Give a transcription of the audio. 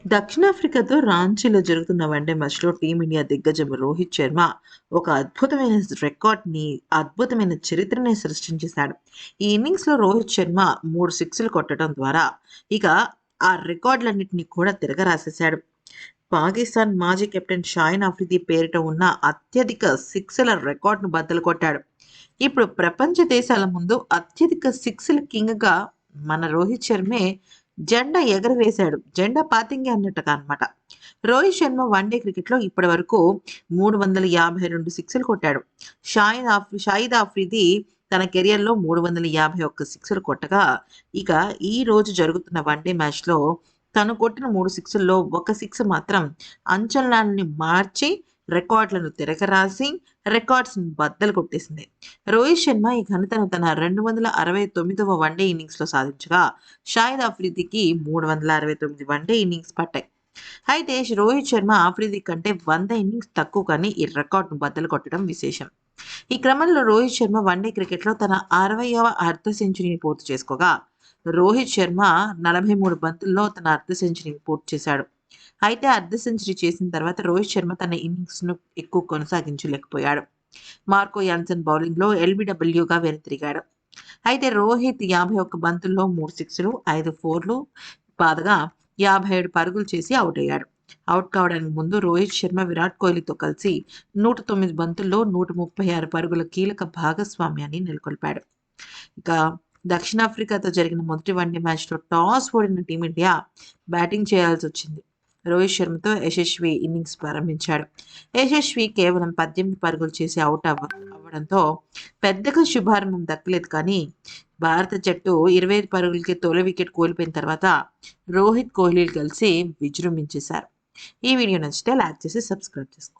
దక్షిణాఫ్రికాతో రాంచీలో జరుగుతున్న వన్డే మ్యాచ్‌లో టీమిండియా దిగ్గజం రోహిత్ శర్మ ఒక అద్భుతమైన చరిత్రనే సృష్టించేశాడు. ఈ ఇన్నింగ్స్‌లో రోహిత్ శర్మ 3 సిక్స్‌లు కొట్టడం ద్వారా ఇక ఆ రికార్డులన్నిటిని కూడా తిరగరాసేశాడు. పాకిస్తాన్ మాజీ కెప్టెన్ షాహిన్ అఫ్రిది పేరిట ఉన్న అత్యధిక సిక్స్‌ల రికార్డును బద్దలు కొట్టాడు. ఇప్పుడు ప్రపంచ దేశాల ముందు అత్యధిక సిక్స్‌ల కింగ్‌గా మన రోహిత్ శర్మే జెండా ఎగరవేశాడు. జెండా పాతింగే అన్నట్టుగా అన్నమాట. రోహిత్ శర్మ వన్‌డే క్రికెట్‌లో ఇప్పటివరకు 352 సిక్స్‌లు కొట్టాడు. షాహిద్ ఆఫ్రిది తన కెరియర్‌లో 351 సిక్స్‌లు కొట్టగా, ఇక ఈ రోజు జరుగుతున్న వన్‌డే మ్యాచ్‌లో తను కొట్టిన 3 సిక్స్‌ల్లో ఒక సిక్స్ మాత్రం అంచనాల్ని మార్చి రికార్డులను తిరగరాసి రికార్డ్స్‌ని బద్దలు కొట్టేసింది. రోహిత్ శర్మ ఈ ఘనతను తన 269వ వన్‌డే ఇన్నింగ్స్‌లో సాధించగా, షాహిద్ అఫ్రిదికి 369 వన్‌డే ఇన్నింగ్స్ పట్టాయి. అయితే రోహిత్ శర్మ ఆఫ్రిది కంటే 100 ఇన్నింగ్స్ తక్కువ కానీ ఈ రికార్డును బద్దలు కొట్టడం విశేషం. ఈ క్రమంలో రోహిత్ శర్మ వన్‌డే క్రికెట్‌లో తన 60వ అర్ధ సెంచరీని పూర్తి చేసుకోగా, రోహిత్ శర్మ 43 బంతుల్లో తన అర్ధ సెంచరీని పూర్తి చేశాడు. అయితే అర్ధ సెంచరీ చేసిన తర్వాత రోహిత్ శర్మ తన ఇన్నింగ్స్‌ను ఎక్కువ కొనసాగించలేకపోయాడు. మార్కో యాన్సన్ బౌలింగ్‌లో ఎల్‌బీడబ్ల్యూగా వెనుతిరిగాడు. అయితే రోహిత్ 51 బంతుల్లో 3 సిక్స్‌లు, 5 ఫోర్‌లు బాదగా 57 పరుగులు చేసి ఔట్ అయ్యాడు. ఔట్ కావడానికి ముందు రోహిత్ శర్మ విరాట్ కోహ్లీతో కలిసి 109 బంతుల్లో 136 పరుగుల కీలక భాగస్వామ్యాన్ని నెలకొల్పాడు. ఇక దక్షిణాఫ్రికాతో జరిగిన మొదటి వన్‌డే మ్యాచ్‌లో టాస్ ఓడిన టీమిండియా బ్యాటింగ్ చేయాల్సొచ్చింది. రోహిత్ శర్మతో యశస్వి ఇన్నింగ్స్ ప్రారంభించాడు. యశస్వి కేవలం 18 పరుగులు చేసి అవ్వడంతో పెద్దగా శుభారంభం దక్కలేదు కానీ, భారత జట్టు 25 పరుగులకే తొలి వికెట్ కోల్పోయిన తర్వాత రోహిత్, కోహ్లీలు కలిసి విజృంభించేశారు. ఈ వీడియో నచ్చితే లైక్ చేసి సబ్స్క్రైబ్ చేసుకోండి.